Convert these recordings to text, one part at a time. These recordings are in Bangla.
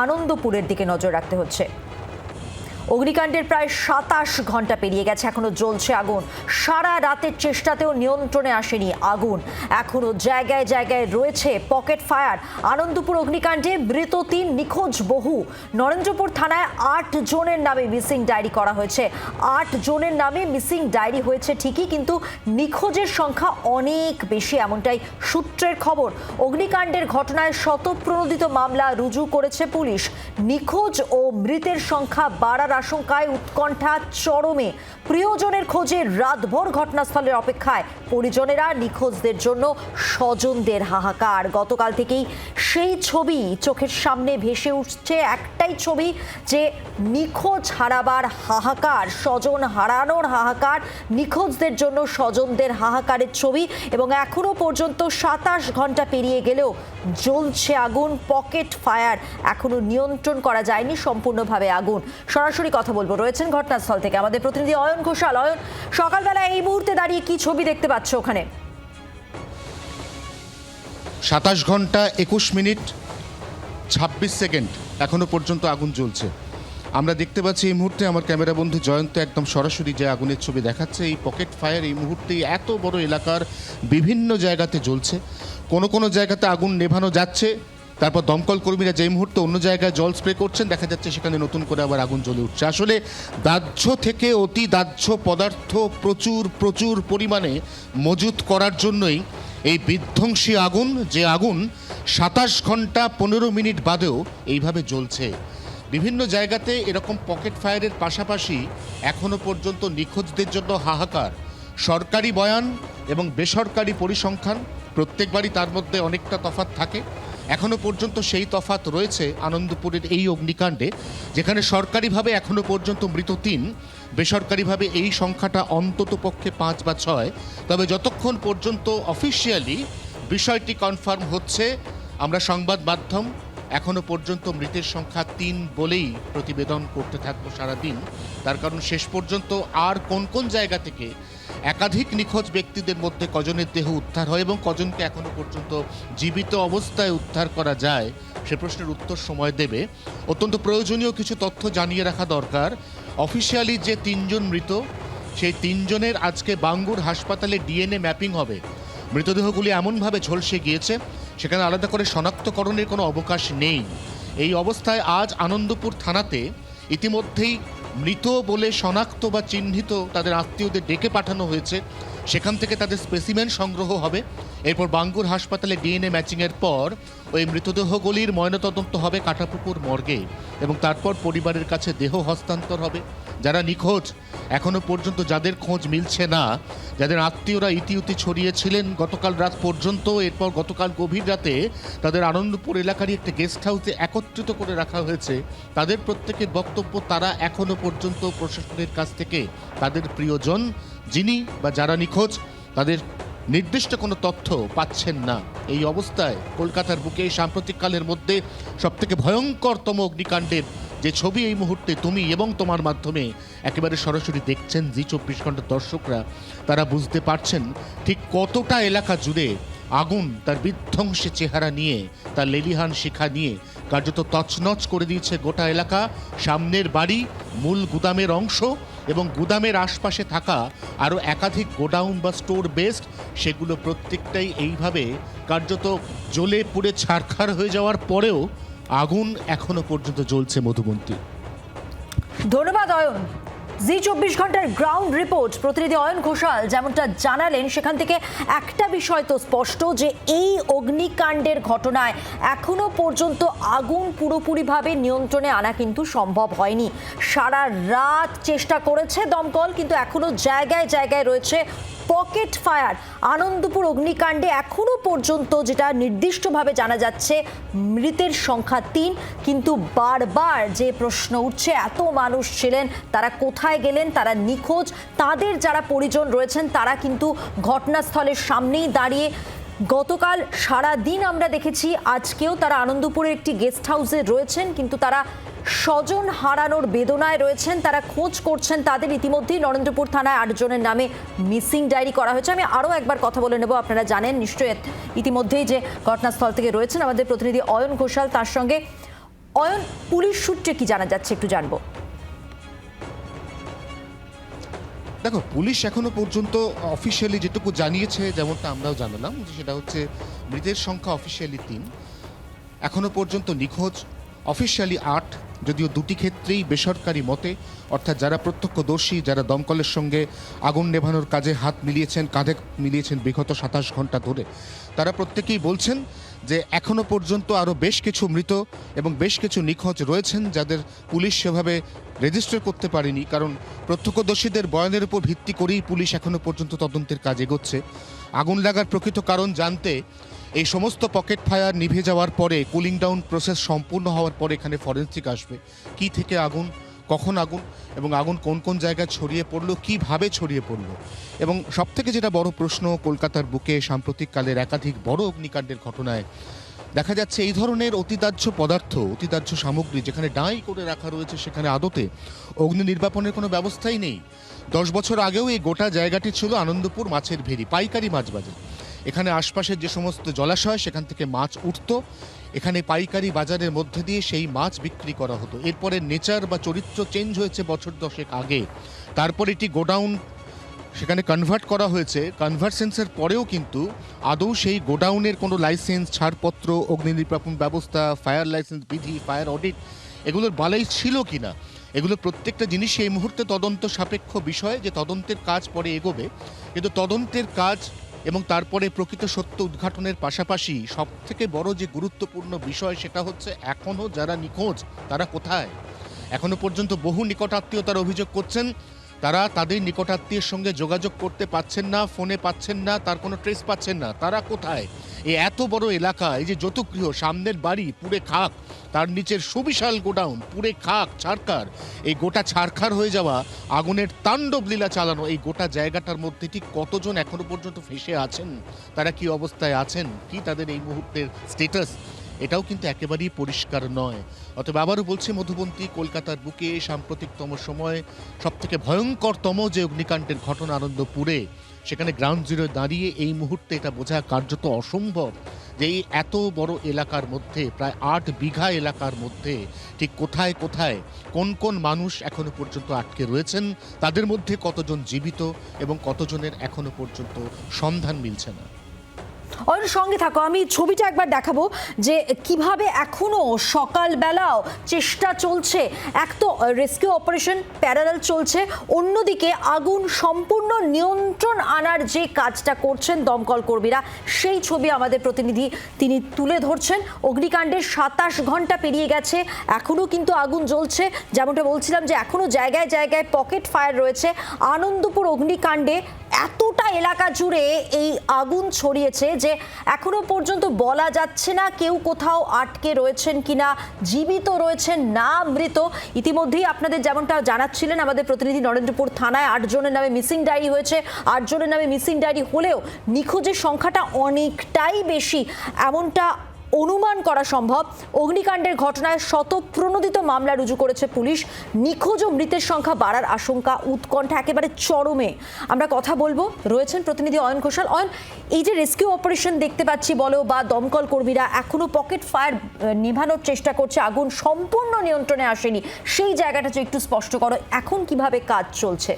আনন্দপুরের দিকে নজর রাখতে হচ্ছে। অগ্নিকাণ্ডের প্রায় 27 ঘন্টা পেরিয়ে গেছে, এখনো জ্বলছে আগুন। সারা রাতের চেষ্টাতেও নিয়ন্ত্রণে আসেনি আগুন। এখনো জায়গায় জায়গায় রয়েছে পকেট ফায়ার। আনন্দপুর অগ্নিকাণ্ডে মৃত 3, নিখোঁজ বহু। নরেন্দ্রপুর থানায় 8 জনের নামে মিসিং ডায়েরি করা হয়েছে। 8 জনের নামে মিসিং ডায়েরি হয়েছে ঠিকই, কিন্তু নিখোঁজের সংখ্যা অনেক বেশি, এমনটাই সূত্রের খবর। অগ্নিকাণ্ডের ঘটনায় শতপ্রণোদিত মামলা রুজু করেছে পুলিশ। নিখোঁজ ও মৃতের সংখ্যা বাড়ার আশঙ্কায় উৎকণ্ঠা চরমে। প্রিয়জনের খোঁজে রাতভর ঘটনাস্থলের অপেক্ষায় পরিজনেরা। নিখোঁজদের জন্য স্বজনদের হাহাকার। গতকাল থেকেই সেই ছবি চোখের সামনে ভেসে উঠছে, একটাই ছবি যে নিখোঁজ হারাবার হাহাকার, স্বজন হারানোর হাহাকার, নিখোঁজদের জন্য স্বজনদের হাহাকারের ছবি। এবং এখনো পর্যন্ত 27 ঘন্টা পেরিয়ে গেলেও জ্বলছে আগুন। পকেট ফায়ার, এখনো নিয়ন্ত্রণ করা যায়নি সম্পূর্ণভাবে আগুন। সরাসরি কথা বলবো, রয়েছেন ঘটনাস্থল থেকে আমাদের প্রতিনিধি অয়ন ঘোষাল। অয়ন, সকালবেলা এই মুহূর্তে দাঁড়িয়ে কি ছবি দেখতে পাচ্ছ ওখানে? 27 ঘন্টা 21 মিনিট 26 সেকেন্ড এখনো পর্যন্ত আগুন জ্বলছে। আমরা দেখতে পাচ্ছি এই মুহূর্তে আমার ক্যামেরা বন্ধু জয়ন্ত একদম সরাসরি যে আগুনের ছবি দেখাচ্ছে। এই পকেট ফায়ার এই মুহূর্তেই এত বড় এলাকার বিভিন্ন জায়গাতে জ্বলছে। কোনো কোনো জায়গাতে আগুন নেভানো যাচ্ছে, তারপর দমকল কর্মীরা যেই মুহূর্তে অন্য জায়গায় জল স্প্রে করছেন, দেখা যাচ্ছে সেখানে নতুন করে আবার আগুন জ্বলে উঠছে। আসলে দাহ্য থেকে অতি দাহ্য পদার্থ প্রচুর প্রচুর পরিমাণে মজুত করার জন্যই এই বিধ্বংসী আগুন, যে আগুন 27 ঘন্টা 15 মিনিট বাদেও এইভাবে জ্বলছে। বিভিন্ন জায়গাতে এরকম পকেট ফায়ারের পাশাপাশি এখনো পর্যন্ত নিখোঁজদের জন্য হাহাকার। সরকারি বয়ান এবং বেসরকারি পরিসংখ্যান প্রত্যেকবারই তার মধ্যে অনেকটা তফাৎ থাকে। এখনো পর্যন্ত সেই তফাৎ রয়েছে আনন্দপুরের এই অগ্নিকাণ্ডে, যেখানে সরকারিভাবে এখনো পর্যন্ত মৃত 3, বেসরকারিভাবে এই সংখ্যাটা অন্তত পক্ষে 5 বা 6। তবে যতক্ষণ পর্যন্ত অফিসিয়ালি বিষয়টি কনফার্ম হচ্ছে, আমরা সংবাদ মাধ্যম এখনো পর্যন্ত মৃতের সংখ্যা 3 বলেই প্রতিবেদন করতে থাকবো সারাদিন। তার কারণ শেষ পর্যন্ত আর কোন কোন জায়গা থেকে একাধিক নিখোঁজ ব্যক্তিদের মধ্যে কজনের দেহ উদ্ধার হয় এবং কজনকে এখনো পর্যন্ত জীবিত অবস্থায় উদ্ধার করা যায়, সে প্রশ্নের উত্তর সময় দেবে। অত্যন্ত প্রয়োজনীয় কিছু তথ্য জানিয়ে রাখা দরকার। অফিসিয়ালি যে 3 জন মৃত, সেই 3 জনের আজকে বাঙ্গুর হাসপাতালে ডিএনএ ম্যাপিং হবে। মৃতদেহগুলি এমনভাবে ঝলসে গিয়েছে, সেখানে আলাদা করে শনাক্তকরণের কোনো অবকাশ নেই। এই অবস্থায় আজ আনন্দপুর থানাতে ইতিমধ্যেই মৃত বলে শনাক্ত বা চিহ্নিত তাদের আত্মীয়দের ডেকে পাঠানো হয়েছে। সেখান থেকে তাদের স্পেসিমেন সংগ্রহ হবে। এরপর বাঙ্গুর হাসপাতালে ডিএনএ ম্যাচিংয়ের পর ওই মৃতদেহগুলির ময়নাতদন্ত হবে কাটাপুকুর মর্গে এবং তারপর পরিবারের কাছে দেহ হস্তান্তর হবে। যারা নিখোঁজ, এখনো পর্যন্ত যাদের খোঁজ মিলছে না, যাদের আত্মীয়রা ইতিউতি ছড়িয়েছিলেন গতকাল রাত পর্যন্ত, এরপর গতকাল গভীর রাতে তাদের আনন্দপুর এলাকারই একটা গেস্ট হাউসে একত্রিত করে রাখা হয়েছে, তাদের প্রত্যেকের বক্তব্য তারা এখনো পর্যন্ত প্রশাসনের কাছ থেকে তাদের প্রিয়জন যিনি বা যারা নিখোঁজ তাদের নির্দিষ্ট কোনো তথ্য পাচ্ছেন না। এই অবস্থায় কলকাতার বুকে সাম্প্রতিককালের মধ্যে সবথেকে ভয়ঙ্করতম অগ্নিকাণ্ডের যে ছবি এই মুহূর্তে তুমি এবং তোমার মাধ্যমে একেবারে সরাসরি দেখছেন জি24 ঘন্টার দর্শকরা, তারা বুঝতে পারছেন ঠিক কতটা এলাকা জুড়ে আগুন তার বিধ্বংসী চেহারা নিয়ে, তার লেলিহান শিখা নিয়ে কার্যত তছনছ করে দিয়েছে গোটা এলাকা। সামনের বাড়ি, মূল গুদামের অংশ এবং গুদামের আশপাশে থাকা আরও একাধিক গোডাউন বা স্টোর বেসড, সেগুলো প্রত্যেকটাই এইভাবে কার্যত জ্বলে পুড়ে ছারখার হয়ে যাওয়ার পরেও আগুন এখনো পর্যন্ত জ্বলছে। মধুবন্তী, ধন্যবাদ অয়ন। জি24 ঘন্টার গ্রাউন্ড রিপোর্ট প্রতিনিধি অয়ন ঘোষাল যেমনটা জানালেন, সেখান থেকে একটা বিষয় তো স্পষ্ট যে এই অগ্নিকাণ্ডের ঘটনায় এখনো পর্যন্ত আগুন পুরোপুরিভাবে নিয়ন্ত্রণে আনা কিন্তু সম্ভব হয়নি। সারা রাত চেষ্টা করেছে দমকল, কিন্তু এখনো জায়গায় জায়গায় রয়েছে পকেট ফায়ার। আনন্দপুর অগ্নিকাণ্ডে এখনো পর্যন্ত যেটা নির্দিষ্টভাবে জানা যাচ্ছে, মৃতের সংখ্যা 3, কিন্তু বারবার যে প্রশ্ন উঠছে, এত মানুষ ছিলেন, তারা কোথায় গেলেন, তারা নিখোঁজ। তাদের যারা পরিজন রয়েছেন তারা কিন্তু ঘটনাস্থলের সামনেই দাঁড়িয়ে। গতকাল সারা দিন আমরা দেখেছি, আজকেও তারা আনন্দপুরের একটি গেস্ট হাউসে রয়েছেন, কিন্তু তারা স্বজন হারানোর বেদনায় রয়েছেন, তারা খোঁজ করছেন তাদের। ইতিমধ্যেই নরেন্দ্রপুর থানায় 8 জনের নামে মিসিং ডায়েরি করা হয়েছে। আমি আরও একবার কথা বলে নেব, আপনারা জানেন নিশ্চয়ই ইতিমধ্যেই যে ঘটনাস্থল থেকে রয়েছেন আমাদের প্রতিনিধি অয়ন ঘোষাল, তার সঙ্গে। অয়ন, পুলিশ সূত্রে কি জানা যাচ্ছে একটু জানবো। দেখো, পুলিশ এখনো পর্যন্ত অফিসিয়ালি যেটুকু জানিয়েছে, যেমনটা আমরাও জানালাম, সেটা হচ্ছে মৃতের সংখ্যা অফিসিয়ালি 3, এখনো পর্যন্ত নিখোঁজ অফিসিয়ালি 8, যদিও দুটি ক্ষেত্রেই বেসরকারি মতে, অর্থাৎ যারা প্রত্যক্ষদর্শী, যারা দমকলের সঙ্গে আগুন নেভানোর কাজে হাত মিলিয়েছেন, কাঁধে মিলিয়েছেন বিগত 27 ঘন্টা ধরে, তারা প্রত্যেকেই বলছেন যে এখনো পর্যন্ত আরও বেশ কিছু মৃত এবং বেশ কিছু নিখোঁজ রয়েছেন, যাদের পুলিশ সেভাবে রেজিস্টার করতে পারেনি, কারণ প্রত্যক্ষদর্শীদের বয়ানের উপর ভিত্তি করেই পুলিশ এখনো পর্যন্ত তদন্তের কাজ এগোচ্ছে। আগুন লাগার প্রকৃত কারণ জানতে এই সমস্ত পকেট ফায়ার নিভে যাওয়ার পরে, কুলিং ডাউন প্রসেস সম্পূর্ণ হওয়ার পরে এখানে ফরেনসিক আসবে। কি থেকে আগুন, কখন আগুন, এবং আগুন কোন কোন জায়গায় ছড়িয়ে পড়লো, কিভাবে ছড়িয়ে পড়লো, এবং সবথেকে যেটা বড় প্রশ্ন, কলকাতার বুকে সাম্প্রতিককালের একাধিক বড় অগ্নিকাণ্ডের ঘটনায় দেখা যাচ্ছে এই ধরনের অতিদাহ্য পদার্থ, অতিদাহ্য সামগ্রী যেখানে ডাঁই করে রাখা রয়েছে, সেখানে আদতে অগ্নি নির্বাপনের কোনো ব্যবস্থাই নেই। 10 বছর আগেও এই গোটা জায়গাটি ছিল আনন্দপুর মাছের ভেরি, পাইকারি মাছ বাজার। এখানে আশপাশের যে সমস্ত জলাশয়, সেখান থেকে মাছ উঠত, এখানে পাইকারি বাজারের মধ্যে দিয়ে সেই মাছ বিক্রি করা হতো। এরপরে নেচার বা চরিত্র চেঞ্জ হয়েছে বছর 10 আগে, তারপর এটি গোডাউন সেখানে কনভার্ট করা হয়েছে। কনভার্সেন্সের পরেও কিন্তু আদৌ সেই গোডাউনের কোনো লাইসেন্স, ছাড়পত্র, অগ্নি নির্বাপন ব্যবস্থা, ফায়ার লাইসেন্স বিধি, ফায়ার অডিট, এগুলোর বালাই ছিল কিনা, এগুলো প্রত্যেকটা জিনিসই এই মুহূর্তে তদন্ত সাপেক্ষ বিষয়, যে তদন্তের কাজ পরে এগোবে। কিন্তু তদন্তের কাজ এবং তারপরে প্রকৃত সত্য উদ্ঘাটনের পাশাপাশি সবথেকে বড় যে গুরুত্বপূর্ণ বিষয়, সেটা হচ্ছে এখনও যারা নিখোঁজ তারা কোথায়। এখনো পর্যন্ত বহু নিকটাত্মীয় তারা অভিযোগ করছেন, তারা তাদের নিকটাত্মীয়ের সঙ্গে যোগাযোগ করতে পাচ্ছেন না, ফোনে পাচ্ছেন না, তার কোনো ট্রেস পাচ্ছেন না। তারা কোথায়? এই এত বড় এলাকা, এই যে যতগৃহ, সামনের বাড়ি পুড়ে খাক, তার নিচের সুবিশাল গোডাউন পুড়ে খাক, ছারখার, এই গোটা ছারখার হয়ে যাওয়া, আগুনের তাণ্ডব লীলা চালানো এই গোটা জায়গাটার মধ্যে ঠিক কতজন এখনো পর্যন্ত ফেঁসে আছেন, তারা কি অবস্থায় আছেন, কি তাদের এই মুহূর্তের স্ট্যাটাস, এটাও কিন্তু একেবারেই পরিষ্কার নয়। অতএব আবারও বলছি, মধুবন্তী কলকাতার বুকে সাম্প্রতিকতম সময় সবথেকে ভয়ঙ্করতম যে অগ্নিকাণ্ডের ঘটনা আনন্দপুরে, সেখানে গ্রাউন্ড জিরোয় দাঁড়িয়ে এই মুহূর্তে এটা বোঝা কার্যত অসম্ভব যে এই এত বড় এলাকার মধ্যে, প্রায় 8 বিঘা এলাকার মধ্যে ঠিক কোথায় কোথায় কোন কোন মানুষ এখনো পর্যন্ত আটকে রয়েছেন, তাদের মধ্যে কতজন জীবিত এবং কতজনের এখনো পর্যন্ত সন্ধান মিলছে না। অয়ন, সঙ্গে থাকো, আমি ছবিটা একবার দেখাবো যে কিভাবে এখনো সকালবেলাও চেষ্টা চলছে। এক তো রেস্কিউ অপারেশন প্যারালাল চলছে, অন্যদিকে আগুন সম্পূর্ণ নিয়ন্ত্রণ আনার যে কাজটা করছেন দমকল কর্মীরা, সেই ছবি আমাদের প্রতিনিধি তিনি তুলে ধরছেন। অগ্নিকাণ্ডের 27 ঘন্টা পেরিয়ে গেছে, এখনও কিন্তু আগুন জ্বলছে। যেমনটা বলছিলাম যে এখনও জায়গায় জায়গায় পকেট ফায়ার রয়েছে। আনন্দপুর অগ্নিকাণ্ডে এতটা এলাকা জুড়ে এই আগুন ছড়িয়েছে যে এখনো পর্যন্ত বলা যাচ্ছে না কেউ কোথাও আটকে রয়েছেন কিনা, জীবিত রয়েছেন না মৃত। ইতিমধ্যেই আপনাদের যেমনটা জানাচ্ছিলেন আমাদের প্রতিনিধি, নরেন্দ্রপুর থানায় 8 জনের নামে মিসিং ডায়েরি হয়েছে। 8 জনের নামে মিসিং ডায়েরি হলেও নিখোঁজের সংখ্যাটা অনেকটাই বেশি, এমনটা অনুমান করা সম্ভব। অগ্নিকাণ্ডের ঘটনায় শতপ্রণোদিত মামলা রুজু করেছে পুলিশ। নিখোঁজ ও মৃতের সংখ্যা বাড়ার আশঙ্কা, উৎকণ্ঠা একেবারে চরমে। আমরা কথা বলবো, রয়েছেন প্রতিনিধি অয়ন ঘোষাল। অয়ন, এই যে রেস্কিউ অপারেশন দেখতে পাচ্ছি বলো, বা দমকল কর্মীরা এখনো পকেট ফায়ার নেভানোর চেষ্টা করছে, আগুন সম্পূর্ণ নিয়ন্ত্রণে আসেনি, সেই জায়গাটা যে একটু স্পষ্ট করো, এখন কিভাবে কাজ চলছে?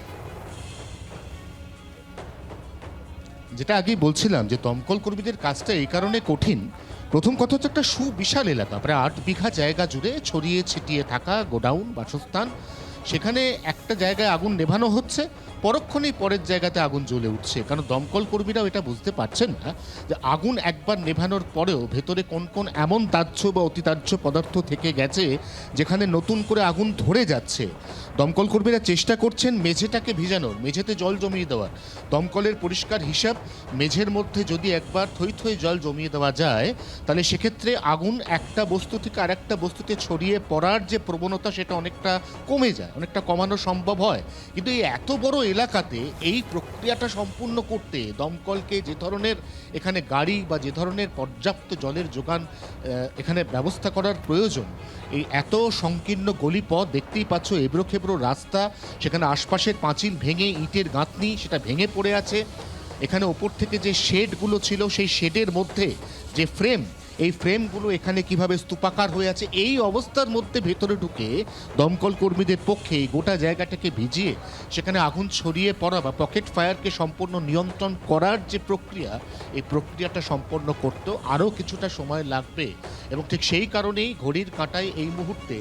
যেটা আগেই বলছিলাম যে দমকল কর্মীদের কাজটা এই কারণে কঠিন, প্রথম কথা হচ্ছে একটা সুবিশাল এলাকা, প্রায় 8 বিঘা জায়গা জুড়ে ছড়িয়ে ছিটিয়ে থাকা গোডাউন, বাসস্থান, সেখানে একটা জায়গায় আগুন নেভানো হচ্ছে, পরক্ষণেই পরের জায়গাতে আগুন জ্বলে উঠছে। কারণ দমকল কর্মীরাও এটা বুঝতে পারছেন না যে আগুন একবার নেভানোর পরেও ভেতরে কোন কোন এমন দাহ্য বা অতিদাহ্য পদার্থ থেকে গেছে যেখানে নতুন করে আগুন ধরে যাচ্ছে। দমকল কর্মীরা চেষ্টা করছেন মেঝেটাকে ভিজানোর, মেঝেতে জল জমিয়ে দেওয়ার। দমকলের পরিষ্কার হিসাব, মেঝের মধ্যে যদি একবার থই থই জল জমিয়ে দেওয়া যায়, তাহলে সেক্ষেত্রে আগুন একটা বস্তু থেকে আরেকটা বস্তুতে ছড়িয়ে পড়ার যে প্রবণতা, সেটা অনেকটা কমে যায়, অনেকটা কমানো সম্ভব হয়। কিন্তু এই এত বড় এলাকাতে এই প্রক্রিয়াটা সম্পূর্ণ করতে দমকলকে যে ধরনের এখানে গাড়ি বা যে ধরনের পর্যাপ্ত জলের যোগান এখানে ব্যবস্থা করার প্রয়োজন, এই এত সংকীর্ণ গলিপথ দেখতেই পাচ্ছ, এবড়ো খেবড়ো রাস্তা, সেখানে আশপাশের পাঁচিল ভেঙে ইটের গাঁথনি সেটা ভেঙে পড়ে আছে। এখানে ওপর থেকে যে শেডগুলো ছিল, সেই শেডের মধ্যে যে ফ্রেম, এই ফ্রেমগুলো এখানে কিভাবে স্তূপাকার হয়ে আছে, এই অবস্থার মধ্যে ভেতরে ঢুকে দমকল কর্মীদের পক্ষে এই গোটা জায়গাটাকে ভিজিয়ে সেখানে আগুন ছড়িয়ে পড়া বা পকেট ফায়ারকে সম্পূর্ণ নিয়ন্ত্রণ করার যে প্রক্রিয়া, এই প্রক্রিয়াটা সম্পন্ন করতেও আরও কিছুটা সময় লাগবে। এবং ঠিক সেই কারণেই ঘড়ির কাঁটায় এই মুহূর্তে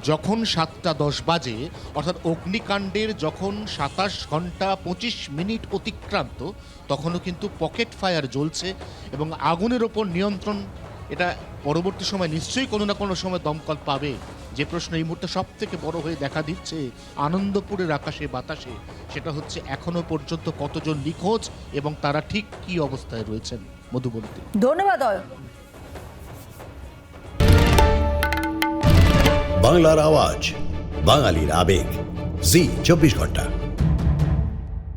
যখন 7:10 বাজে, অর্থাৎ অগ্নিকাণ্ডের যখন 27 ঘন্টা 25 মিনিট অতিক্রান্ত, তখনও কিন্তু পকেট ফায়ার জ্বলছে এবং আগুনের ওপর নিয়ন্ত্রণ এটা পরবর্তী সময় নিশ্চয়ই কোনো না কোনো সময় দমকল পাবে। যে প্রশ্ন এই মুহূর্তে সব থেকে বড় হয়ে দেখা দিচ্ছে আনন্দপুরের আকাশে বাতাসে, সেটা হচ্ছে এখনো পর্যন্ত কতজন নিখোঁজ এবং তারা ঠিক কী অবস্থায় রয়েছেন। মধুবন্তী, ধন্যবাদ অয়ন। বাংলার আওয়াজ, বাঙালির আবেগ, জি 24 ঘন্টা।